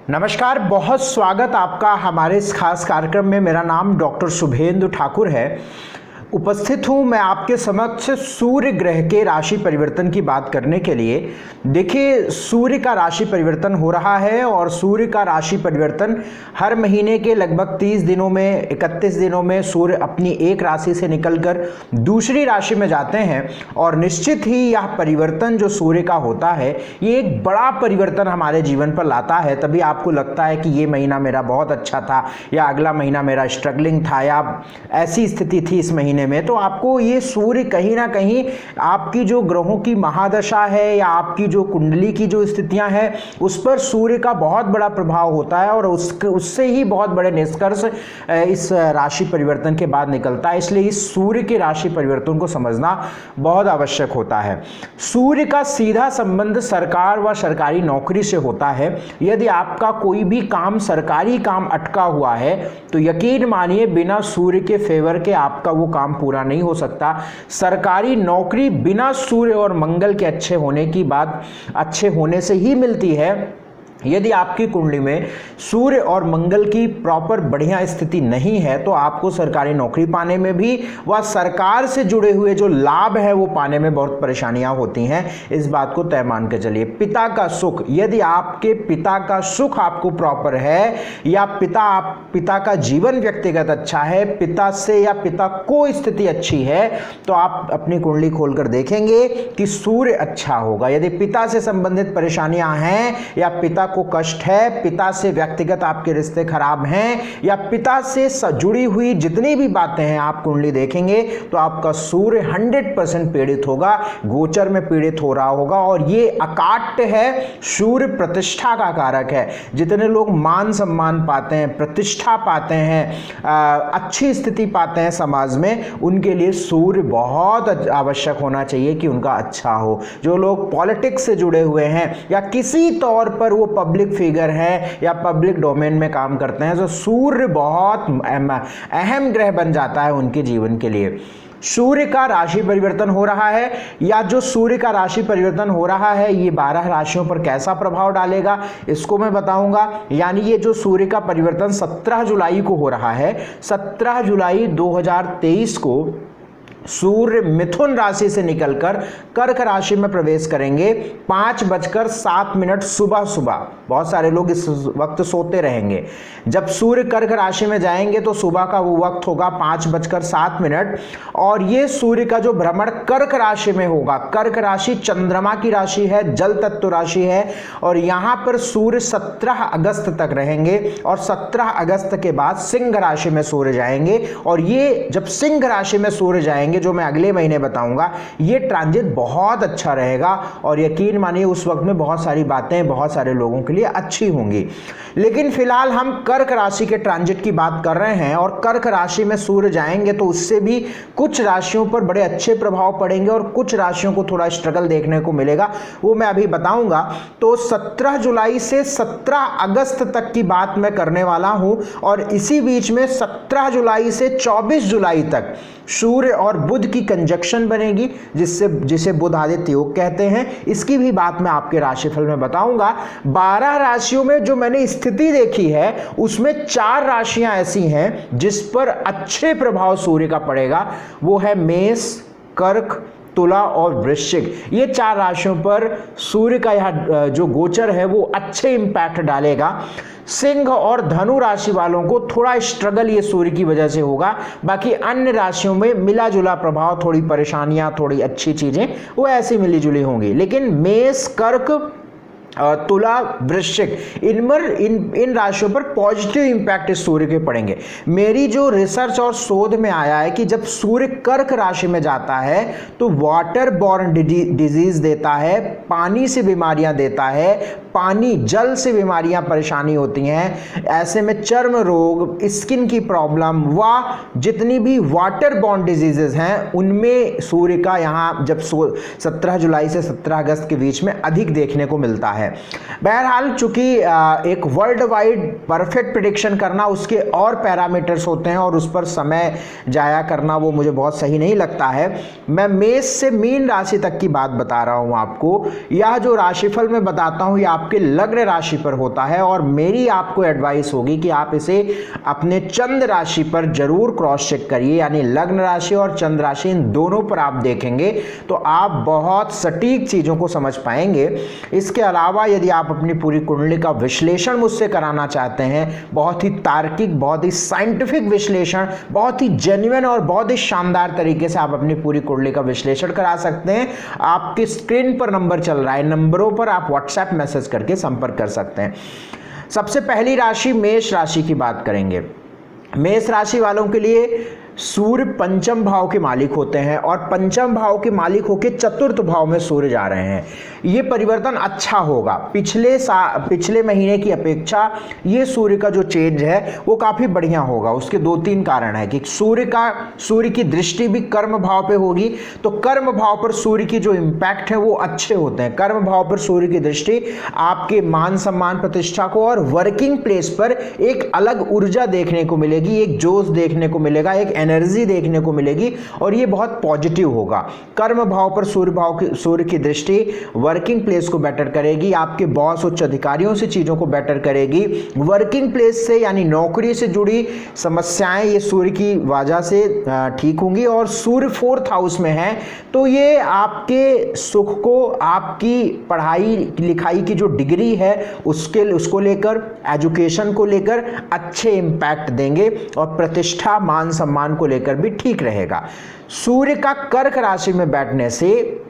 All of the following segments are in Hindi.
नमस्कार, बहुत स्वागत आपका हमारे इस खास कार्यक्रम में। मेरा नाम डॉक्टर शुभेंदु ठाकुर है। उपस्थित हूँ मैं आपके समक्ष सूर्य ग्रह के राशि परिवर्तन की बात करने के लिए। देखिए, सूर्य का राशि परिवर्तन हो रहा है और सूर्य का राशि परिवर्तन हर महीने के लगभग 30 दिनों में 31 दिनों में सूर्य अपनी एक राशि से निकलकर दूसरी राशि में जाते हैं। और निश्चित ही यह परिवर्तन जो सूर्य का होता है ये एक बड़ा परिवर्तन हमारे जीवन पर लाता है। तभी आपको लगता है कि ये महीना मेरा बहुत अच्छा था या अगला महीना मेरा स्ट्रगलिंग था या ऐसी स्थिति थी इस महीने में। तो आपको ये सूर्य कहीं ना कहीं आपकी जो ग्रहों की महादशा है या आपकी जो कुंडली की जो स्थितियां हैं उस पर सूर्य का बहुत बड़ा प्रभाव होता है और उससे ही बहुत बड़े निष्कर्ष इस राशि परिवर्तन के बाद निकलता है। इसलिए इस सूर्य के राशि परिवर्तन को समझना बहुत आवश्यक होता है। सूर्य का सीधा संबंध सरकार व सरकारी नौकरी से होता है। यदि आपका कोई भी काम सरकारी काम अटका हुआ है तो यकीन मानिए बिना सूर्य के फेवर के आपका वो काम पूरा नहीं हो सकता। सरकारी नौकरी बिना सूर्य और मंगल के अच्छे होने की बात अच्छे होने से ही मिलती है। यदि आपकी कुंडली में सूर्य और मंगल की प्रॉपर बढ़िया स्थिति नहीं है तो आपको सरकारी नौकरी पाने में भी व सरकार से जुड़े हुए जो लाभ है वो पाने में बहुत परेशानियां होती हैं। इस बात को तय मान के चलिए। पिता का सुख, यदि आपके पिता का सुख आपको प्रॉपर है या पिता का जीवन व्यक्तिगत अच्छा है, पिता से या पिता को स्थिति अच्छी है तो आप अपनी कुंडली खोलकर देखेंगे कि सूर्य अच्छा होगा। यदि पिता से संबंधित परेशानियां हैं या पिता को कष्ट है, पिता से व्यक्तिगत आपके रिश्ते खराब हैं या पिता से जुड़ी हुई जितनी भी बातें हैं आप कुंडली देखेंगे तो आपका सूर्य 100% पीड़ित होगा, गोचर में पीड़ित हो रहा होगा। और ये अकाट्य है, सूर्य प्रतिष्ठा का कारक है। जितने लोग मान सम्मान पाते हैं, प्रतिष्ठा पाते हैं, अच्छी स्थिति पाते हैं समाज में, उनके लिए सूर्य बहुत आवश्यक होना चाहिए कि उनका अच्छा हो। जो लोग पॉलिटिक्स से जुड़े हुए हैं या किसी तौर पर वो पब्लिक फिगर है या पब्लिक डोमेन में काम करते हैं तो सूर्य बहुत अहम ग्रह बन जाता है उनके जीवन के लिए। सूर्य का राशि परिवर्तन हो रहा है या जो सूर्य का राशि परिवर्तन हो रहा है ये 12 राशियों पर कैसा प्रभाव डालेगा इसको मैं बताऊंगा। यानी ये जो सूर्य का परिवर्तन 17 जुलाई को हो रहा है, 17 जुलाई 2023 को सूर्य मिथुन राशि से निकलकर कर्क राशि में प्रवेश करेंगे 5:07 सुबह। बहुत सारे लोग इस वक्त सोते रहेंगे। जब सूर्य कर्क राशि में जाएंगे तो सुबह का वो वक्त होगा 5:07 और ये सूर्य का जो भ्रमण कर्क राशि में होगा, कर्क राशि चंद्रमा की राशि है, जल तत्व राशि है और यहां पर सूर्य 17 अगस्त तक रहेंगे और 17 अगस्त के बाद सिंह राशि में सूर्य जाएंगे। और ये जब सिंह राशि में सूर्य जाएंगे जो मैं अगले महीने बताऊंगा, ये ट्रांजिट बहुत अच्छा रहेगा और यकीन मानिए उस वक्त में बहुत सारी बातें बहुत सारे लोगों के लिए अच्छी होंगी। लेकिन फिलहाल हम कर्क राशि के ट्रांजिट की बात कर रहे हैं और कर्क राशि में सूर्य जाएंगे तो उससे भी कुछ राशियों पर बड़े अच्छे प्रभाव पड़ेंगे और कुछ राशियों को थोड़ा स्ट्रगल देखने को मिलेगा, वो मैं अभी बताऊंगा। तो 17 जुलाई से 17 अगस्त तक की बात मैं करने वाला हूं और इसी बीच में 17 जुलाई से 24 जुलाई तक सूर्य और बुध की कंजक्शन बनेगी जिसे बुध आदित्य योग कहते हैं। इसकी भी बात मैं आपके राशिफल में बताऊंगा। 12 राशियों में जो मैंने स्थिति देखी है उसमें 4 राशियां ऐसी हैं जिस पर अच्छे प्रभाव सूर्य का पड़ेगा, वो है मेष, कर्क, तुला और वृश्चिक। ये 4 राशियों पर सूर्य का यह जो गोचर है वो अच्छे इंपैक्ट डालेगा। सिंह और धनु राशि वालों को थोड़ा स्ट्रगल ये सूर्य की वजह से होगा, बाकी अन्य राशियों में मिला जुला प्रभाव, थोड़ी परेशानियां, थोड़ी अच्छी चीजें वो ऐसी मिली जुली होंगी। लेकिन मेष, कर्क, तुला, वृश्चिक इन राशियों पर पॉजिटिव इंपैक्ट इस सूर्य के पड़ेंगे। मेरी जो रिसर्च और शोध में आया है कि जब सूर्य कर्क राशि में जाता है तो वाटर बॉर्न डिजीज देता है, पानी से बीमारियां देता है, पानी जल से बीमारियां परेशानी होती हैं। ऐसे में चर्म रोग, स्किन की प्रॉब्लम व जितनी भी वाटर बॉर्न डिजीजेस हैं उनमें सूर्य का यहाँ जब 17 जुलाई से 17 अगस्त के बीच में अधिक देखने को मिलता है। बहरहाल चूंकि एक वर्ल्ड वाइड परफेक्ट प्रेडिक्शन करना उसके और पैरामीटर्स होते हैं और उस पर समय जाया करना वो मुझे बहुत सही नहीं लगता है। मैं मेष से मीन राशि तक की बात बता रहा हूं आपको। यह जो राशिफल में बताता हूं यह आपके लग्न राशि पर होता है और मेरी आपको एडवाइस होगी कि आप इसे अपने चंद्र राशि पर जरूर क्रॉस चेक करिए, यानी लग्न राशि और चंद्र राशि इन दोनों पर आप देखेंगे तो आप बहुत सटीक चीज़ों को समझ पाएंगे। इसके अलावा यदि आप अपनी पूरी कुंडली का विश्लेषण मुझसे कराना चाहते हैं, बहुत ही तार्किक, बहुत ही साइंटिफिक विश्लेषण, बहुत ही जेन्युइन और बहुत ही शानदार तरीके से आप अपनी पूरी कुंडली का विश्लेषण करा सकते हैं। आपकी स्क्रीन पर नंबर चल रहा है, नंबरों पर आप व्हाट्सएप मैसेज करके संपर्क कर सकते हैं। सबसे पहली राशि मेष राशि की बात करेंगे। मेष राशि वालों के लिए सूर्य पंचम भाव के मालिक होते हैं और पंचम भाव के मालिक होकर चतुर्थ भाव में सूर्य जा रहे हैं। ये परिवर्तन अच्छा होगा। पिछले महीने की अपेक्षा ये सूर्य का जो चेंज है वो काफ़ी बढ़िया होगा। उसके 2-3 कारण है कि सूर्य की दृष्टि भी कर्म भाव पे होगी, तो कर्म भाव पर सूर्य की जो इम्पैक्ट है वो अच्छे होते हैं। कर्म भाव पर सूर्य की दृष्टि आपके मान सम्मान प्रतिष्ठा को और वर्किंग प्लेस पर एक अलग ऊर्जा देखने को मिलेगी, एक जोश देखने को मिलेगा, एक एनर्जी देखने को मिलेगी और ये बहुत पॉजिटिव होगा। कर्म भाव पर सूर्य की दृष्टि वर्किंग प्लेस को बेटर करेगी, आपके बॉस उच्च अधिकारियों से चीज़ों को बेटर करेगी। वर्किंग प्लेस से यानी नौकरी से जुड़ी समस्याएं ये सूर्य की वजह से ठीक होंगी और सूर्य 4th हाउस में है तो ये आपके सुख को, आपकी पढ़ाई लिखाई की जो डिग्री है उसको लेकर, एजुकेशन को लेकर अच्छे इम्पैक्ट देंगे और प्रतिष्ठा मान सम्मान को लेकर भी ठीक रहेगा। सूर्य का कर्क राशि में बैठने से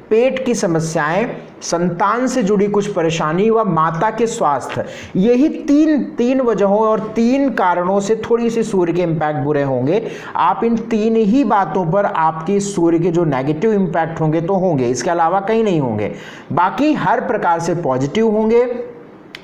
पेट की समस्याएं, संतान से जुड़ी कुछ परेशानी व माता के स्वास्थ्य, यही तीन वजहों और 3 कारणों से थोड़ी सी सूर्य के इम्पैक्ट बुरे होंगे। आप इन 3 ही बातों पर आपके सूर्य के जो नेगेटिव इम्पैक्ट होंगे तो होंगे, इसके अलावा कहीं नहीं होंगे। बाकी हर प्रकार से पॉजिटिव होंगे।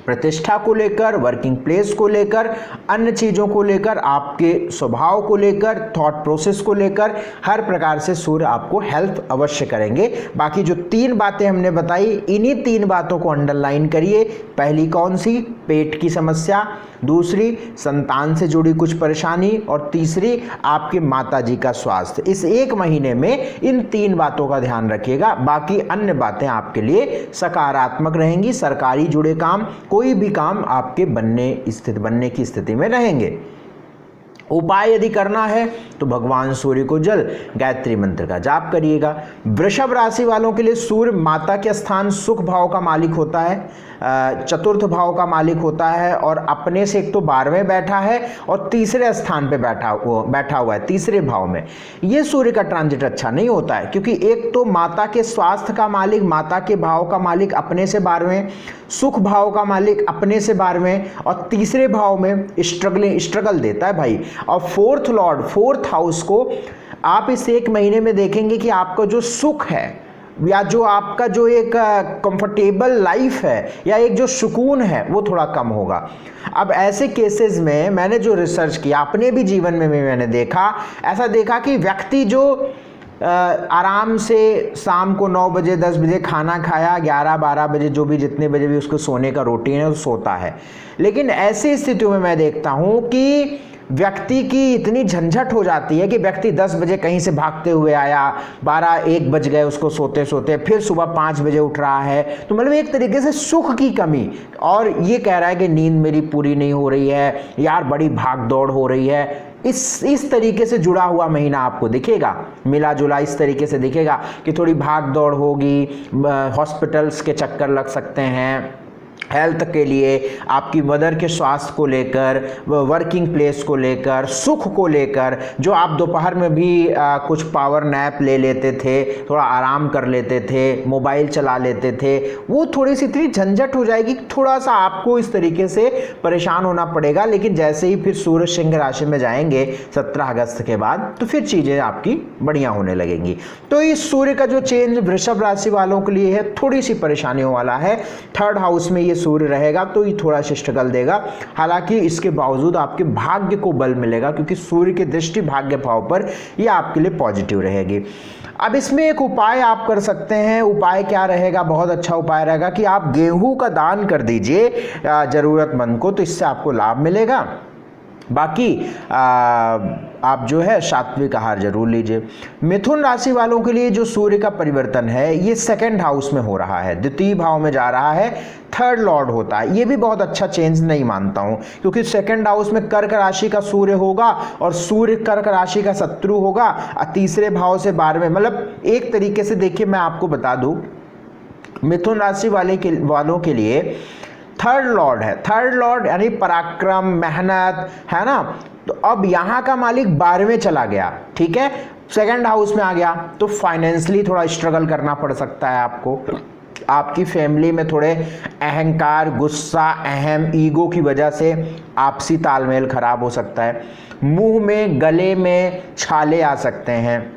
प्रतिष्ठा को लेकर, वर्किंग प्लेस को लेकर, अन्य चीज़ों को लेकर, आपके स्वभाव को लेकर, थॉट प्रोसेस को लेकर, हर प्रकार से सूर्य आपको हेल्प अवश्य करेंगे। बाकी जो 3 बातें हमने बताई, इन्हीं 3 बातों को अंडरलाइन करिए। पहली कौन सी? पेट की समस्या, दूसरी संतान से जुड़ी कुछ परेशानी और तीसरी आपके माताजी का स्वास्थ्य। इस 1 महीने में इन 3 बातों का ध्यान रखिएगा। बाकी अन्य बातें आपके लिए सकारात्मक रहेंगी। सरकारी जुड़े काम, कोई भी काम आपके बनने की स्थिति में रहेंगे। उपाय यदि करना है तो भगवान सूर्य को जल गायत्री मंत्र का जाप करिएगा। वृषभ राशि वालों के लिए सूर्य माता के स्थान सुख भाव का मालिक होता है, चतुर्थ भाव का मालिक होता है और अपने से एक तो 12वें बैठा है और तीसरे स्थान पे बैठा हुआ है, तीसरे भाव में। ये सूर्य का ट्रांजिट अच्छा नहीं होता है क्योंकि एक तो माता के स्वास्थ्य का मालिक, माता के भाव का मालिक अपने से 12वें, सुख भाव का मालिक अपने से 12वें और तीसरे भाव में स्ट्रगल देता है भाई। और 4th लॉर्ड 4th हाउस को आप इस 1 महीने में देखेंगे कि आपका जो सुख है या जो आपका जो एक कंफर्टेबल लाइफ है या एक जो सुकून है वो थोड़ा कम होगा। अब ऐसे केसेस में मैंने जो रिसर्च किया, अपने भी जीवन में मैंने ऐसा देखा कि व्यक्ति जो आराम से शाम को 9 बजे 10 बजे खाना खाया, 11-12 बजे जो भी जितने बजे भी उसको सोने का रूटीन है वो सोता है। लेकिन ऐसी स्थितियों में मैं देखता हूँ कि व्यक्ति की इतनी झंझट हो जाती है कि व्यक्ति 10 बजे कहीं से भागते हुए आया, 12-1 बज गए उसको सोते सोते, फिर सुबह 5 बजे उठ रहा है। तो मतलब एक तरीके से सुख की कमी, और ये कह रहा है कि नींद मेरी पूरी नहीं हो रही है, यार बड़ी भाग दौड़ हो रही है। इस तरीके से जुड़ा हुआ महीना आपको दिखेगा, मिला जुला इस तरीके से दिखेगा कि थोड़ी भाग दौड़ होगी, हॉस्पिटल्स के चक्कर लग सकते हैं हेल्थ के लिए, आपकी मदर के स्वास्थ्य को लेकर, वर्किंग प्लेस को लेकर, सुख को लेकर। जो आप दोपहर में भी कुछ पावर नैप ले लेते थे, थोड़ा आराम कर लेते थे, मोबाइल चला लेते थे, वो थोड़ी सी इतनी झंझट हो जाएगी, थोड़ा सा आपको इस तरीके से परेशान होना पड़ेगा। लेकिन जैसे ही फिर सूर्य सिंह राशि में जाएंगे 17 अगस्त के बाद, तो फिर चीज़ें आपकी बढ़िया होने लगेंगी। तो इस सूर्य का जो चेंज वृषभ राशि वालों के लिए है, थोड़ी सी परेशानियों वाला है। 3rd हाउस में ये सूर्य रहेगा तो ये थोड़ा स्ट्रगल देगा। हालांकि इसके बावजूद आपके भाग्य को बल मिलेगा क्योंकि सूर्य की दृष्टि भाग्य भाव पर ये आपके लिए पॉजिटिव रहेगी। अब इसमें एक उपाय आप कर सकते हैं। उपाय क्या रहेगा? बहुत अच्छा उपाय रहेगा कि आप गेहूं का दान कर दीजिए जरूरतमंद को, तो इससे आपको लाभ मिलेगा। बाकी आप जो है सात्विक आहार जरूर लीजिए। मिथुन राशि वालों के लिए जो सूर्य का परिवर्तन है ये सेकंड हाउस में हो रहा है, द्वितीय भाव में जा रहा है, थर्ड लॉर्ड होता है। ये भी बहुत अच्छा चेंज नहीं मानता हूं, क्योंकि सेकंड हाउस में कर्क राशि का सूर्य होगा और सूर्य कर्क राशि का शत्रु होगा, तीसरे भाव से 12वें, मतलब एक तरीके से देखिए मैं आपको बता दूं, मिथुन राशि वालों के लिए थर्ड लॉर्ड है, थर्ड लॉर्ड यानी पराक्रम, मेहनत, है ना। तो अब यहां का मालिक 12वें चला गया, ठीक है, सेकंड हाउस में आ गया, तो फाइनेंशियली थोड़ा स्ट्रगल करना पड़ सकता है आपको। आपकी फैमिली में थोड़े अहंकार, गुस्सा, अहम ईगो की वजह से आपसी तालमेल खराब हो सकता है। मुंह में, गले में छाले आ सकते हैं,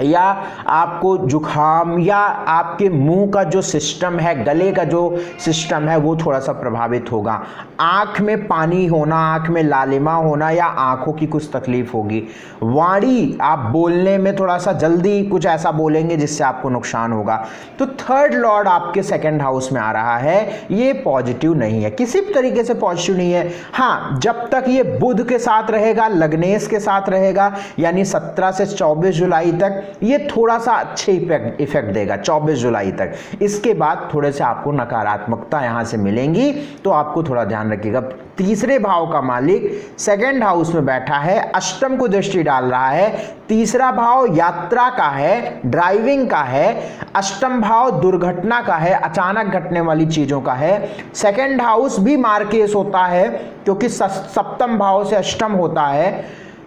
या आपको जुखाम, या आपके मुंह का जो सिस्टम है, गले का जो सिस्टम है वो थोड़ा सा प्रभावित होगा। आंख में पानी होना, आंख में लालिमा होना, या आंखों की कुछ तकलीफ होगी। वाणी, आप बोलने में थोड़ा सा जल्दी कुछ ऐसा बोलेंगे जिससे आपको नुकसान होगा। तो थर्ड लॉर्ड आपके सेकंड हाउस में आ रहा है, ये पॉजिटिव नहीं है, किसी भी तरीके से पॉजिटिव नहीं है। हाँ, जब तक ये बुध के साथ रहेगा, लग्नेश के साथ रहेगा, यानी 17 से 24 जुलाई तक ये थोड़ा सा अच्छे इफेक्ट देगा, 24 जुलाई तक। इसके बाद थोड़े से आपको नकारात्मकता यहां से मिलेंगी, तो आपको थोड़ा ध्यान रखिएगा। तीसरे भाव का मालिक सेकंड हाउस में बैठा है, अष्टम को दृष्टि डाल रहा है। तीसरा भाव यात्रा का है, ड्राइविंग का है। अष्टम भाव दुर्घटना का है, अचानक घटने वाली चीजों का है। सेकंड हाउस भी मार्केस होता है, क्योंकि सप्तम भाव से अष्टम होता है।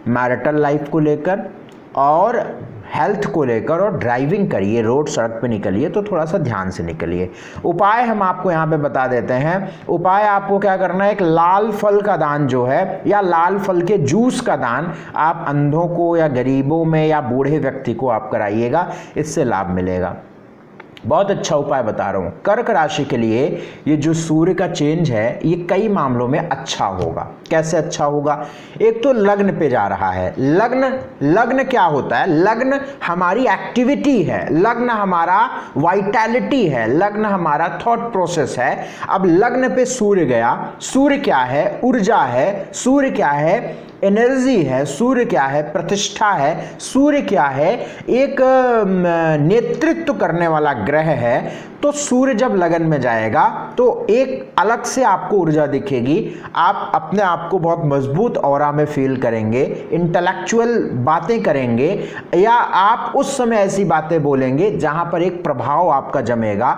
मैरिटल लाइफ को लेकर और हेल्थ को लेकर, और ड्राइविंग करिए, रोड सड़क पे निकलिए तो थोड़ा सा ध्यान से निकलिए। उपाय हम आपको यहाँ पे बता देते हैं। उपाय आपको क्या करना है, एक लाल फल का दान जो है, या लाल फल के जूस का दान आप अंधों को या गरीबों में या बूढ़े व्यक्ति को आप कराइएगा, इससे लाभ मिलेगा। बहुत अच्छा उपाय बता रहा हूं। कर्क राशि के लिए ये जो सूर्य का चेंज है ये कई मामलों में अच्छा होगा। कैसे अच्छा होगा, एक तो लग्न पे जा रहा है। लग्न क्या होता है, लग्न हमारी एक्टिविटी है, लग्न हमारा वाइटैलिटी है, लग्न हमारा थॉट प्रोसेस है। अब लग्न पे सूर्य गया, सूर्य क्या है, ऊर्जा है, सूर्य क्या है, एनर्जी है, सूर्य क्या है, प्रतिष्ठा है, सूर्य क्या है, एक नेतृत्व करने वाला ग्रह है। तो सूर्य जब लगन में जाएगा तो एक अलग से आपको ऊर्जा दिखेगी, आप अपने आप को बहुत मजबूत ऑरा में फील करेंगे, इंटेलेक्चुअल बातें करेंगे, या आप उस समय ऐसी बातें बोलेंगे जहां पर एक प्रभाव आपका जमेगा,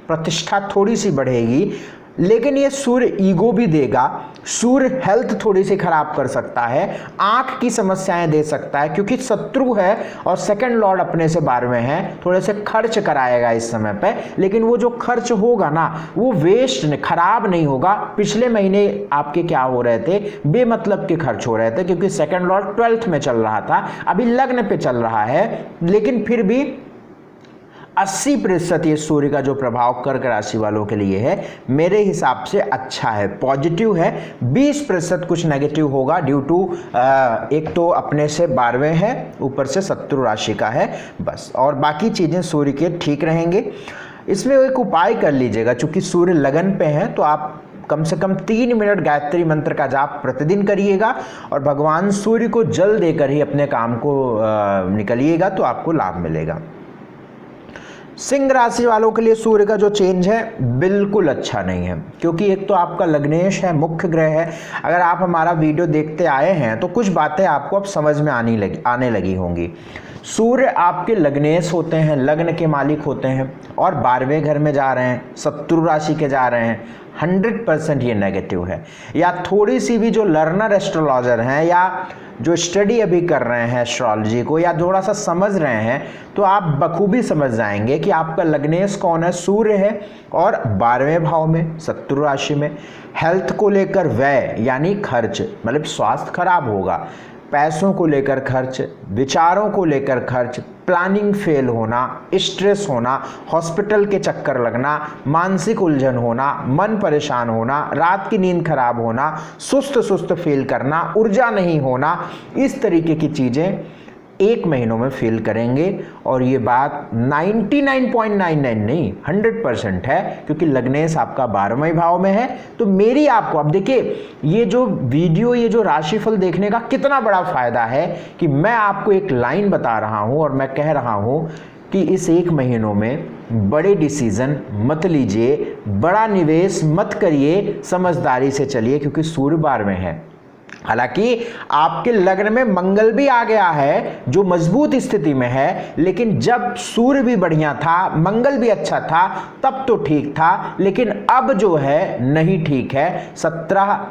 प्रतिष्ठा थोड़ी सी बढ़ेगी। लेकिन ये सूर्य ईगो भी देगा, सूर्य हेल्थ थोड़ी सी खराब कर सकता है, आंख की समस्याएं दे सकता है, क्योंकि शत्रु है और सेकंड लॉर्ड अपने से 12वें हैं, थोड़े से खर्च कराएगा इस समय पे। लेकिन वो जो खर्च होगा ना वो वेस्ट, खराब नहीं होगा। पिछले महीने आपके क्या हो रहे थे, बेमतलब के खर्च हो रहे थे, क्योंकि सेकंड लॉर्ड 12th में चल रहा था, अभी लग्न पे चल रहा है। लेकिन फिर भी 80% ये सूर्य का जो प्रभाव कर्क राशि वालों के लिए है मेरे हिसाब से अच्छा है, पॉजिटिव है। 20% कुछ नेगेटिव होगा, ड्यू टू एक तो अपने से 12वें है, ऊपर से शत्रु राशि का है, बस। और बाकी चीज़ें सूर्य के ठीक रहेंगे। इसमें एक उपाय कर लीजिएगा, चूंकि सूर्य लगन पे है तो आप कम से कम 3 मिनट गायत्री मंत्र का जाप प्रतिदिन करिएगा, और भगवान सूर्य को जल देकर ही अपने काम को निकलिएगा, तो आपको लाभ मिलेगा। सिंह राशि वालों के लिए सूर्य का जो चेंज है बिल्कुल अच्छा नहीं है, क्योंकि एक तो आपका लग्नेश है, मुख्य ग्रह है। अगर आप हमारा वीडियो देखते आए हैं तो कुछ बातें आपको अब समझ में आने लगी होंगी। सूर्य आपके लग्नेश होते हैं, लग्न के मालिक होते हैं, और 12वें घर में जा रहे हैं, शत्रु राशि के जा रहे हैं। 100% ये नेगेटिव है। या थोड़ी सी भी जो लर्नर एस्ट्रोलॉजर हैं, या जो स्टडी अभी कर रहे हैं एस्ट्रोलॉजी को, या थोड़ा सा समझ रहे हैं, तो आप बखूबी समझ जाएंगे कि आपका लग्नेश कौन है, सूर्य है, और 12वें भाव में शत्रु राशि में। हेल्थ को लेकर व्यय यानी खर्च, मतलब स्वास्थ्य खराब होगा, पैसों को लेकर खर्च, विचारों को लेकर खर्च, प्लानिंग फेल होना, स्ट्रेस होना, हॉस्पिटल के चक्कर लगना, मानसिक उलझन होना, मन परेशान होना, रात की नींद खराब होना, सुस्त फील करना, ऊर्जा नहीं होना, इस तरीके की चीज़ें 1 महीनों में फील करेंगे। और ये बात 99.99 नहीं 100% है, क्योंकि लग्नेश आपका 12वें भाव में है। तो मेरी आपको, अब देखिए ये जो वीडियो, ये जो राशिफल देखने का कितना बड़ा फायदा है कि मैं आपको एक लाइन बता रहा हूं और मैं कह रहा हूं कि इस 1 महीनों में बड़े डिसीजन मत लीजिए, बड़ा निवेश मत करिए, समझदारी से चलिए, क्योंकि सूर्य 12वें है। हालांकि आपके लग्न में मंगल भी आ गया है जो मजबूत स्थिति में है, लेकिन जब सूर्य भी बढ़िया था, मंगल भी अच्छा था, तब तो ठीक था, लेकिन अब जो है नहीं ठीक है। 17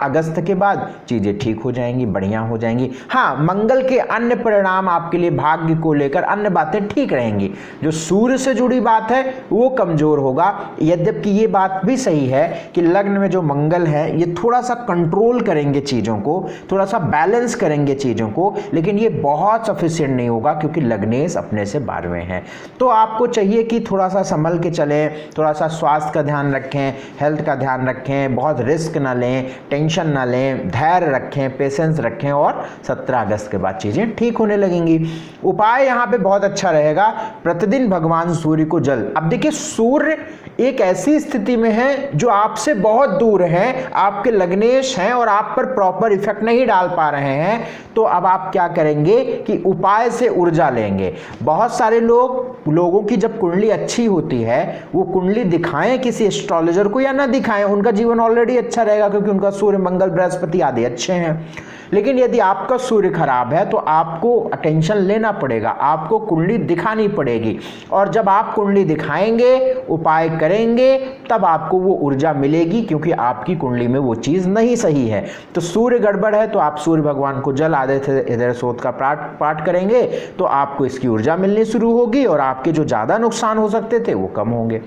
अगस्त के बाद चीजें ठीक हो जाएंगी, बढ़िया हो जाएंगी। हाँ, मंगल के अन्य परिणाम आपके लिए भाग्य को लेकर अन्य बातें ठीक रहेंगी। जो सूर्य से जुड़ी बात है वो कमजोर होगा। यद्यपि ये बात भी सही है कि लग्न में जो मंगल है ये थोड़ा सा कंट्रोल करेंगे चीजों को, थोड़ा सा बैलेंस करेंगे चीजों को, लेकिन ये बहुत सफिशिएंट नहीं होगा क्योंकि लग्नेश अपने से 12वें हैं। तो आपको चाहिए कि थोड़ा सा संभल के चलें, थोड़ा सा स्वास्थ्य का ध्यान रखें, हेल्थ का ध्यान रखें, बहुत रिस्क ना लें, टेंशन ना लें, धैर्य रखें, पेशेंस रखें, और 17 अगस्त के बाद चीजें ठीक होने लगेंगी। उपाय यहाँ पे बहुत अच्छा रहेगा, प्रतिदिन भगवान सूर्य को जल। अब देखिए सूर्य एक ऐसी स्थिति में है जो आपसे बहुत दूर है, आपके लग्नेश हैं और आप पर प्रॉपर इफेक्ट नहीं डाल पा रहे हैं। तो अब आप क्या करेंगे कि उपाय से ऊर्जा लेंगे। बहुत सारे लोगों की जब कुंडली अच्छी होती है, वो कुंडली दिखाएं किसी एस्ट्रोलॉजर को या ना दिखाएं, उनका जीवन ऑलरेडी अच्छा रहेगा क्योंकि उनका सूर्य मंगल बृहस्पति आदि अच्छे हैं। लेकिन यदि आपका सूर्य खराब है तो आपको अटेंशन लेना पड़ेगा, आपको कुंडली दिखानी पड़ेगी, और जब आप कुंडली दिखाएंगे, उपाय करेंगे, तब आपको वो ऊर्जा मिलेगी, क्योंकि आपकी कुंडली में वो चीज नहीं सही है। तो सूर्य गड़बड़ है तो आप सूर्य भगवान को जल आदित्य हृदय स्तोत्र का पाठ करेंगे तो आपको इसकी ऊर्जा मिलनी शुरू होगी और आपके जो ज्यादा नुकसान हो सकते थे वो कम होंगे।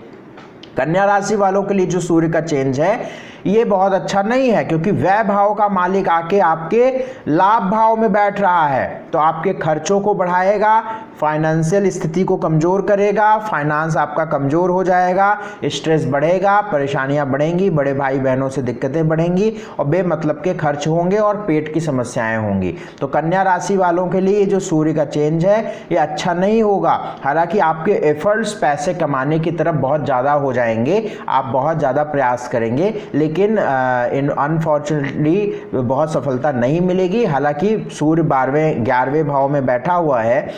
कन्या राशि वालों के लिए जो सूर्य का चेंज है ये बहुत अच्छा नहीं है, क्योंकि व्यय भाव का मालिक आके आपके लाभ भाव में बैठ रहा है, तो आपके खर्चों को बढ़ाएगा, फाइनेंशियल स्थिति को कमजोर करेगा, फाइनेंस आपका कमजोर हो जाएगा, स्ट्रेस बढ़ेगा, परेशानियां बढ़ेंगी, बड़े भाई बहनों से दिक्कतें बढ़ेंगी और बेमतलब के खर्च होंगे और पेट की समस्याएं होंगी। तो कन्या राशि वालों के लिए जो सूर्य का चेंज है ये अच्छा नहीं होगा। हालांकि आपके एफर्ट्स पैसे कमाने की तरफ बहुत ज़्यादा हो जाएंगे, आप बहुत ज़्यादा प्रयास करेंगे, लेकिन अनफॉर्चुनेटली बहुत सफलता नहीं मिलेगी। हालांकि सूर्य 11वें भाव में बैठा हुआ है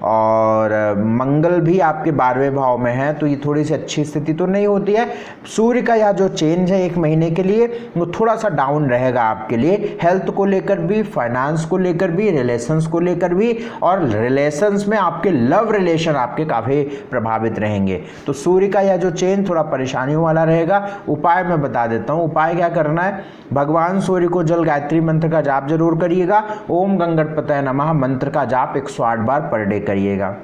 और मंगल भी आपके 12वें भाव में है, तो ये थोड़ी सी अच्छी स्थिति तो नहीं होती है। सूर्य का यह जो चेंज है 1 महीने के लिए वो थोड़ा सा डाउन रहेगा आपके लिए, हेल्थ को लेकर भी, फाइनेंस को लेकर भी, रिलेशंस को लेकर भी, और रिलेशंस में आपके लव रिलेशन आपके काफ़ी प्रभावित रहेंगे। तो सूर्य का यह जो चेंज थोड़ा परेशानियों वाला रहेगा। उपाय मैं बता देता हूँ, उपाय क्या करना है। भगवान सूर्य को जल गायत्री मंत्र का जाप जरूर करिएगा। ओम गंगणपतये नमः मंत्र का जाप 108 बार पर डे करिएगा।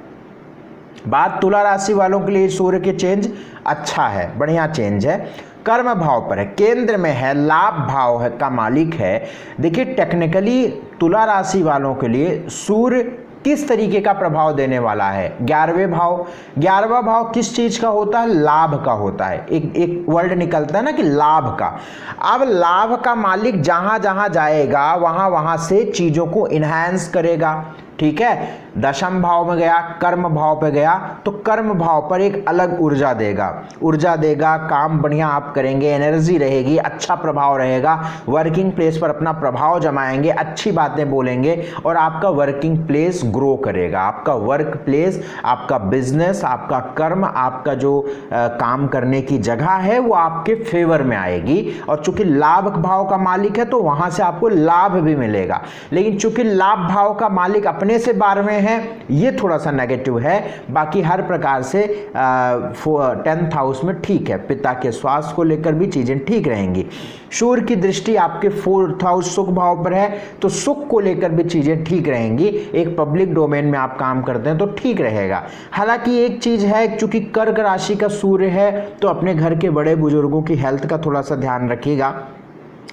बात तुला राशि वालों के लिए सूर्य के चेंज अच्छा है, बढ़िया चेंज है। कर्म भाव पर है, केंद्र में है, लाभ भाव है का मालिक है। देखिए टेक्निकली तुला राशि वालों के लिए सूर्य किस तरीके का प्रभाव देने वाला है। 11वें भाव, 11वां भाव किस चीज का होता है, लाभ का होता है। एक वर्ड निकलता है ना कि लाभ का। अब लाभ का मालिक जहां जहां जाएगा वहां वहां से चीजों को इनहैंस करेगा, ठीक है। दशम भाव में गया, कर्म भाव पे गया, तो कर्म भाव पर एक अलग ऊर्जा देगा, काम बढ़िया आप करेंगे, एनर्जी रहेगी, अच्छा प्रभाव रहेगा, वर्किंग प्लेस पर अपना प्रभाव जमाएंगे, अच्छी बातें बोलेंगे और आपका वर्किंग प्लेस ग्रो करेगा। आपका वर्क प्लेस, आपका बिजनेस, आपका कर्म, आपका जो काम करने की जगह है वो आपके फेवर में आएगी। और चूंकि लाभ भाव का मालिक है तो वहां से आपको लाभ भी मिलेगा। लेकिन चूंकि लाभ भाव का मालिक अपने से 12वें है, ये थोड़ा सा नेगेटिव है। बाकी हर प्रकार से 10th हाउस में ठीक है, पिता के स्वास्थ्य को लेकर भी चीजें ठीक रहेंगी। सूर्य की दृष्टि आपके 4th हाउस सुख भाव पर है, तो सुख को लेकर भी चीजें ठीक रहेंगी। एक पब्लिक डोमेन में आप काम करते हैं तो ठीक रहेगा। हालांकि एक चीज है, चूंकि कर्क राशि का सूर्य है तो अपने घर के बड़े बुजुर्गों की हेल्थ का थोड़ा सा ध्यान रखिएगा।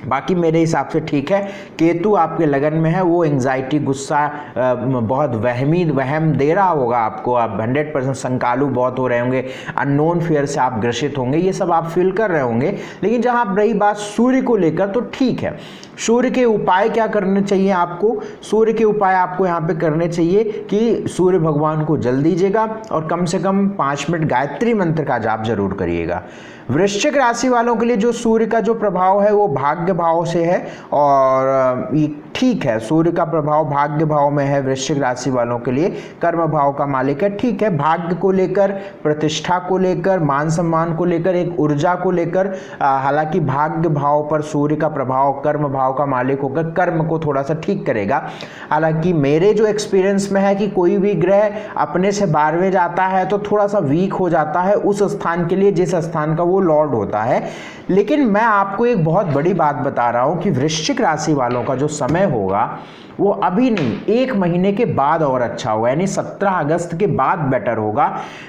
बाकी मेरे हिसाब से ठीक है। केतु आपके लगन में है, वो एंग्जाइटी, गुस्सा, बहुत वहम दे रहा होगा आपको। आप 100% संकालू बहुत हो रहे होंगे, अननोन फियर से आप ग्रसित होंगे, ये सब आप फील कर रहे होंगे। लेकिन जहाँ रही बात सूर्य को लेकर, तो ठीक है। सूर्य के उपाय क्या करने चाहिए आपको? सूर्य के उपाय आपको यहाँ पे करने चाहिए कि सूर्य भगवान को जल दीजिएगा और कम से कम 5 मिनट गायत्री मंत्र का जाप जरूर करिएगा। वृश्चिक राशि वालों के लिए जो सूर्य का जो प्रभाव है वो भाग्य भाव से है, और ये ठीक है, सूर्य का प्रभाव भाग्य भाव में है वृश्चिक राशि वालों के लिए, कर्म भाव का मालिक है। ठीक है, भाग्य को लेकर, प्रतिष्ठा को लेकर, मान सम्मान को लेकर, एक ऊर्जा को लेकर, हालांकि भाग्य भाव पर सूर्य का प्रभाव कर्म भाव का मालिक होकर कर्म को थोड़ा सा ठीक करेगा। हालांकि मेरे जो एक्सपीरियंस में है कि कोई भी ग्रह अपने से 12वें जाता है तो थोड़ा सा वीक हो जाता है उस स्थान के लिए जिस स्थान का वो लॉर्ड होता है। लेकिन मैं आपको एक बहुत बड़ी बात बता रहा हूं कि वृश्चिक राशि वालों का जो समय होगा वो अभी नहीं, 1 महीने के बाद और अच्छा होगा, यानी 17 अगस्त के बाद बेटर होगा।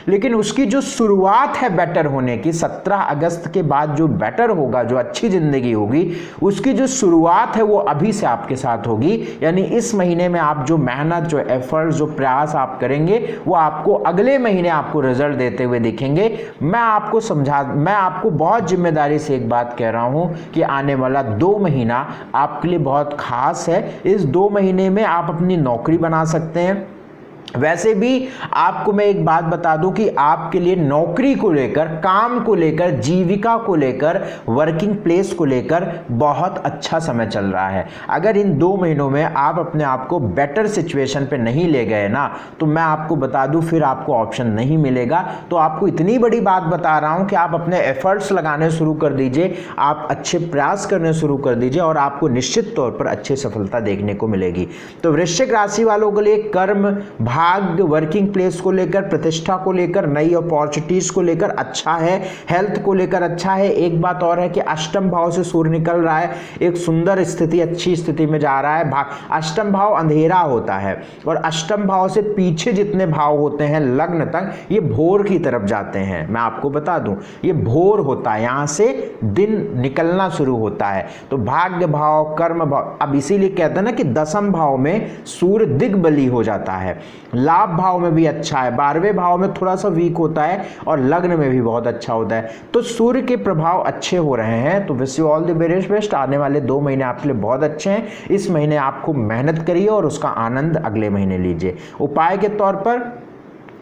लेकिन उसकी जो शुरुआत है बेटर होने की, 17 अगस्त के बाद जो बेटर होगा, जो अच्छी जिंदगी होगी, उसकी जो शुरुआत है वो अभी से आपके साथ होगी। यानी इस महीने में आप जो मेहनत, जो एफर्ट, जो प्रयास आप करेंगे वो आपको अगले महीने आपको रिजल्ट देते हुए दिखेंगे। मैं आपको बहुत जिम्मेदारी से एक बात कह रहा हूं कि आने वाला 2 महीना आपके लिए बहुत खास है। इस 2 महीने में आप अपनी नौकरी बना सकते हैं। वैसे भी आपको मैं एक बात बता दूं कि आपके लिए नौकरी को लेकर, काम को लेकर, जीविका को लेकर, वर्किंग प्लेस को लेकर बहुत अच्छा समय चल रहा है। अगर इन 2 महीनों में आप अपने आप को बेटर सिचुएशन पे नहीं ले गए ना, तो मैं आपको बता दूं फिर आपको ऑप्शन नहीं मिलेगा। तो आपको इतनी बड़ी बात बता रहा हूं कि आप अपने एफर्ट्स लगाने शुरू कर दीजिए, आप अच्छे प्रयास करने शुरू कर दीजिए और आपको निश्चित तौर पर अच्छी सफलता देखने को मिलेगी। तो वृश्चिक राशि वालों के लिए कर्म, भाग्य, वर्किंग प्लेस को लेकर, प्रतिष्ठा को लेकर, नई अपॉर्चुनिटीज को लेकर अच्छा है। हेल्थ को लेकर अच्छा है। एक बात और है कि अष्टम भाव से सूर्य निकल रहा है, एक सुंदर स्थिति, अच्छी स्थिति में जा रहा है। अष्टम भाव अंधेरा होता है और अष्टम भाव से पीछे जितने भाव होते हैं लग्न तक, ये भोर की तरफ जाते हैं। मैं आपको बता दूं ये भोर होता है, यहां से दिन निकलना शुरू होता है। तो भाग्य भाव, कर्म भाव, अब इसीलिए कहते हैं ना कि 10वें भाव में सूर्य दिग्बली हो जाता है। लाभ भाव में भी अच्छा है, 12वें भाव में थोड़ा सा वीक होता है और लग्न में भी बहुत अच्छा होता है। तो सूर्य के प्रभाव अच्छे हो रहे हैं। तो wish you all the very best. आने वाले 2 महीने आपके लिए बहुत अच्छे हैं। इस महीने आपको मेहनत करिए और उसका आनंद अगले महीने लीजिए। उपाय के तौर पर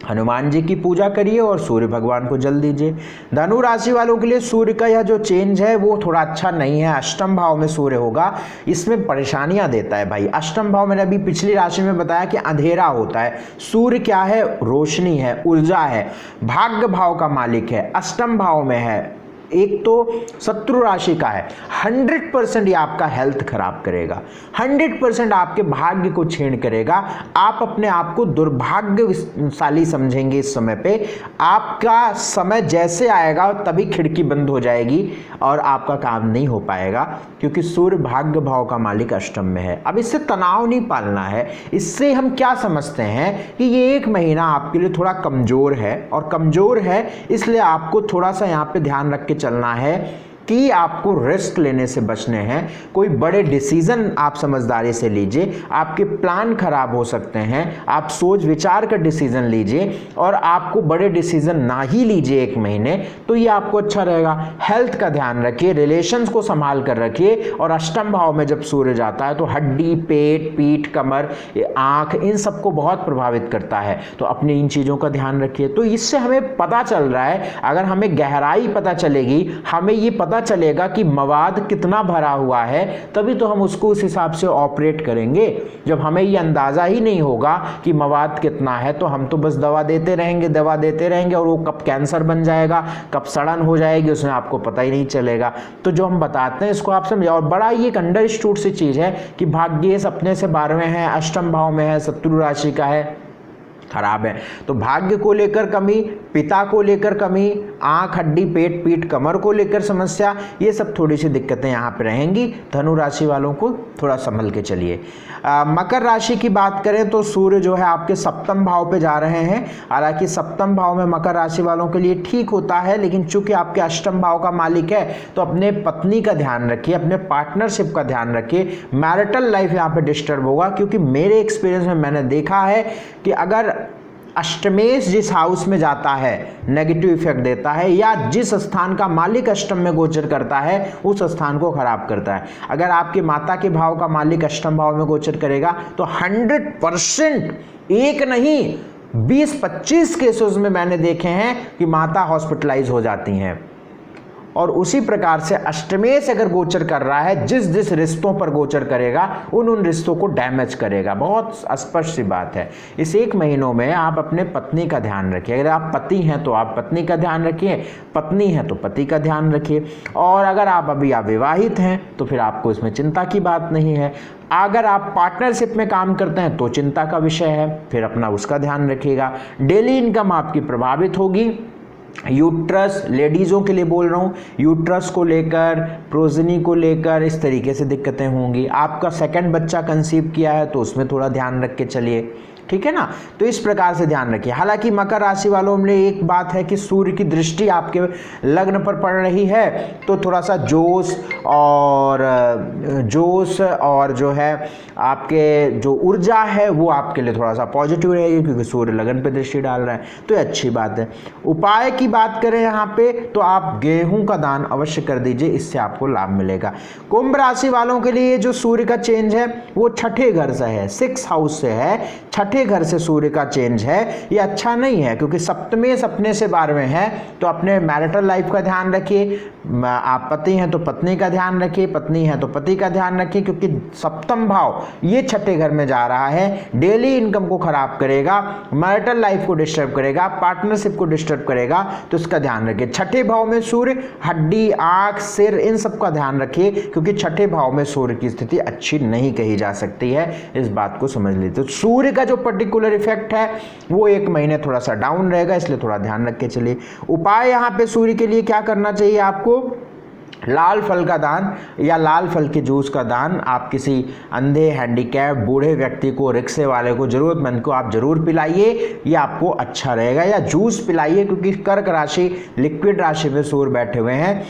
हनुमान जी की पूजा करिए और सूर्य भगवान को जल दीजिए। धनु राशि वालों के लिए सूर्य का यह जो चेंज है वो थोड़ा अच्छा नहीं है। अष्टम भाव में सूर्य होगा, इसमें परेशानियां देता है भाई। अष्टम भाव मैंने अभी पिछली राशि में बताया कि अंधेरा होता है। सूर्य क्या है? रोशनी है, ऊर्जा है, भाग्य भाव का मालिक है, अष्टम भाव में है, एक तो शत्रु राशि का है। 100% ये आपका हेल्थ खराब करेगा, 100% आपके भाग्य को छीन करेगा। आप अपने आप को दुर्भाग्यशाली समझेंगे इस समय पे। आपका समय जैसे आएगा तभी खिड़की बंद हो जाएगी और आपका काम नहीं हो पाएगा, क्योंकि सूर्य भाग्य भाव का मालिक अष्टम में है। अब इससे तनाव नहीं पालना है। इससे हम क्या समझते हैं कि ये 1 महीना आपके लिए थोड़ा कमजोर है, और कमजोर है इसलिए आपको थोड़ा सा यहाँ पे ध्यान रख के चलना है कि आपको रिस्क लेने से बचने हैं। कोई बड़े डिसीजन आप समझदारी से लीजिए, आपके प्लान खराब हो सकते हैं। आप सोच विचार कर डिसीजन लीजिए और आपको बड़े डिसीजन ना ही लीजिए 1 महीने, तो ये आपको अच्छा रहेगा। हेल्थ का ध्यान रखिए, रिलेशंस को संभाल कर रखिए। और अष्टम भाव में जब सूर्य जाता है तो हड्डी, पेट, पीठ, कमर, आंख, इन सबको बहुत प्रभावित करता है। तो अपनी इन चीज़ों का ध्यान रखिए। तो इससे हमें पता चल रहा है, अगर हमें गहराई पता चलेगी, हमें ये पता चलेगा कि मवाद कितना भरा हुआ है, तभी तो हम उसको उस हिसाब से ऑपरेट करेंगे। जब हमें ये अंदाजा ही नहीं होगा कि मवाद कितना है, तो हम तो बस दवा देते रहेंगे और वो कब कैंसर बन जाएगा, कब सड़न हो जाएगी, उसमें आपको पता ही नहीं चलेगा। तो जो हम बताते हैं इसको आप समझिए। और बड़ा ये एक अंडरस्टूड सी चीज है कि भाग्येश अपने से 12वें है, अष्टम भाव में है, शत्रु राशि का है, खराब है। तो भाग्य को लेकर कमी, पिता को लेकर कमी, आंख, हड्डी, पेट, पीठ, कमर को लेकर समस्या, ये सब थोड़ी सी दिक्कतें यहाँ पे रहेंगी। धनु राशि वालों को थोड़ा संभल के चलिए। मकर राशि की बात करें तो सूर्य जो है आपके सप्तम भाव पे जा रहे हैं। हालांकि सप्तम भाव में मकर राशि वालों के लिए ठीक होता है, लेकिन चूंकि आपके अष्टम भाव का मालिक है तो अपने पत्नी का ध्यान रखिए, अपने पार्टनरशिप का ध्यान रखिए। मैरिटल लाइफ यहाँ पे डिस्टर्ब होगा, क्योंकि मेरे एक्सपीरियंस में मैंने देखा है कि अगर अष्टमेश जिस हाउस में जाता है नेगेटिव इफेक्ट देता है, या जिस स्थान का मालिक अष्टम में गोचर करता है उस स्थान को खराब करता है। अगर आपके माता के भाव का मालिक अष्टम भाव में गोचर करेगा तो 100%, एक नहीं 20-25 केसेस में मैंने देखे हैं कि माता हॉस्पिटलाइज हो जाती हैं। और उसी प्रकार से अष्टमेश अगर गोचर कर रहा है, जिस जिस रिश्तों पर गोचर करेगा उन रिश्तों को डैमेज करेगा। बहुत स्पष्ट सी बात है। इस 1 महीनों में आप अपने पत्नी का ध्यान रखिए। अगर आप पति हैं तो आप पत्नी का ध्यान रखिए, पत्नी है तो पति का ध्यान रखिए। और अगर आप अभी अविवाहित हैं तो फिर आपको इसमें चिंता की बात नहीं है। अगर आप पार्टनरशिप में काम करते हैं तो चिंता का विषय है, फिर अपना उसका ध्यान रखिएगा। डेली इनकम आपकी प्रभावित होगी। यूट्रस, लेडीज़ों के लिए बोल रहा हूँ, यूट्रस को लेकर, प्रोजनी को लेकर इस तरीके से दिक्कतें होंगी। आपका सेकंड बच्चा कंसीव किया है तो उसमें थोड़ा ध्यान रख के चलिए, ठीक है ना। तो इस प्रकार से ध्यान रखिए। हालांकि मकर राशि वालों में एक बात है कि सूर्य की दृष्टि आपके लग्न पर पड़ रही है, तो थोड़ा सा जोश और जो है आपके जो ऊर्जा है वो आपके लिए थोड़ा सा पॉजिटिव रहेगी, क्योंकि सूर्य लगन पे दृष्टि डाल रहा है, तो ये अच्छी बात है। उपाय की बात करें यहाँ पे तो आप गेहूं का दान अवश्य कर दीजिए, इससे आपको लाभ मिलेगा। कुंभ राशि वालों के लिए जो सूर्य का चेंज है वो छठे घर से है, 6 हाउस से है। छठे घर से सूर्य का चेंज है, ये अच्छा नहीं है, क्योंकि सप्तमेश अपने से 12वें है। तो अपने मैरिटल लाइफ का ध्यान रखिए। आप पति हैं तो पत्नी का ध्यान रखिए, पत्नी है तो पति का ध्यान रखिए, क्योंकि सप्तम भाव ये छठे घर में जा रहा है। डेली इनकम को खराब करेगा, मैरिटल लाइफ को डिस्टर्ब करेगा, पार्टनरशिप को डिस्टर्ब करेगा, तो इसका ध्यान रखिए। छठे भाव में सूर्य, हड्डी, आंख, सिर, इन सब का ध्यान रखिए, क्योंकि छठे भाव में सूर्य की स्थिति अच्छी नहीं कही जा सकती है। इस बात को समझ लीजिए। तो सूर्य का जो पर्टिकुलर इफेक्ट है वो 1 महीने थोड़ा सा डाउन रहेगा, इसलिए थोड़ा ध्यान रख के चलिए। उपाय यहाँ पे सूर्य के लिए क्या करना चाहिए आपको? लाल फल का दान या लाल फल के जूस का दान आप किसी अंधे, हैंडीकैप, बूढ़े व्यक्ति को, रिक्शे वाले को, जरूरतमंद को आप जरूर पिलाइए, ये आपको अच्छा रहेगा। या जूस पिलाइए, क्योंकि कर्क राशि लिक्विड राशि में सूर्य बैठे हुए हैं,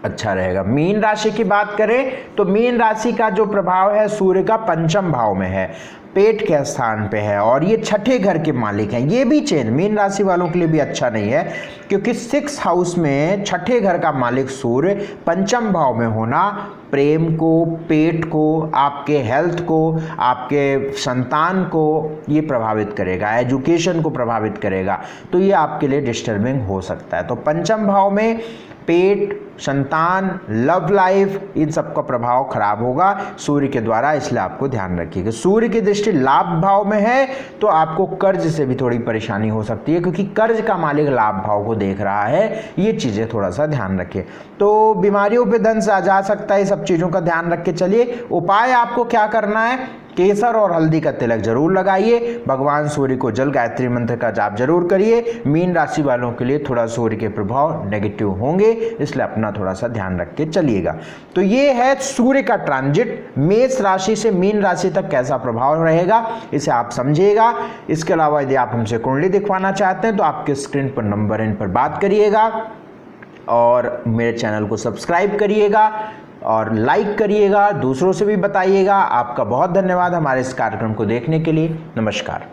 अच्छा रहेगा। मीन राशि की बात करें तो मीन राशि का जो प्रभाव है सूर्य का पंचम भाव में है, पेट के स्थान पे है, और ये छठे घर के मालिक हैं। ये भी चेंज मीन राशि वालों के लिए भी अच्छा नहीं है, क्योंकि 6 हाउस में छठे घर का मालिक सूर्य पंचम भाव में होना प्रेम को, पेट को, आपके हेल्थ को, आपके संतान को ये प्रभावित करेगा, एजुकेशन को प्रभावित करेगा, तो ये आपके लिए डिस्टर्बिंग हो सकता है। तो पंचम भाव में पेट, संतान, लव लाइफ, इन सब का प्रभाव खराब होगा सूर्य के द्वारा, इसलिए आपको ध्यान रखिएगा। सूर्य की दृष्टि लाभ भाव में है तो आपको कर्ज से भी थोड़ी परेशानी हो सकती है, क्योंकि कर्ज का मालिक लाभ भाव को देख रहा है। ये चीज़ें थोड़ा सा ध्यान रखिए। तो बीमारियों पे धन से जा सकता है, सब चीज़ों का ध्यान रख के चलिए। उपाय आपको क्या करना है? केसर और हल्दी का तिलक जरूर लगाइए, भगवान सूर्य को जल गायत्री मंत्र का जाप जरूर करिए। मीन राशि वालों के लिए थोड़ा सूर्य के प्रभाव नेगेटिव होंगे, इसलिए अपना थोड़ा सा ध्यान रख के चलिएगा। तो ये है सूर्य का ट्रांजिट मेष राशि से मीन राशि तक कैसा प्रभाव रहेगा, इसे आप समझिएगा। इसके अलावा यदि आप हमसे कुंडली दिखवाना चाहते हैं तो आपके स्क्रीन पर नंबर इन पर बात करिएगा, और मेरे चैनल को सब्सक्राइब करिएगा और लाइक करिएगा, दूसरों से भी बताइएगा। आपका बहुत धन्यवाद हमारे इस कार्यक्रम को देखने के लिए। नमस्कार।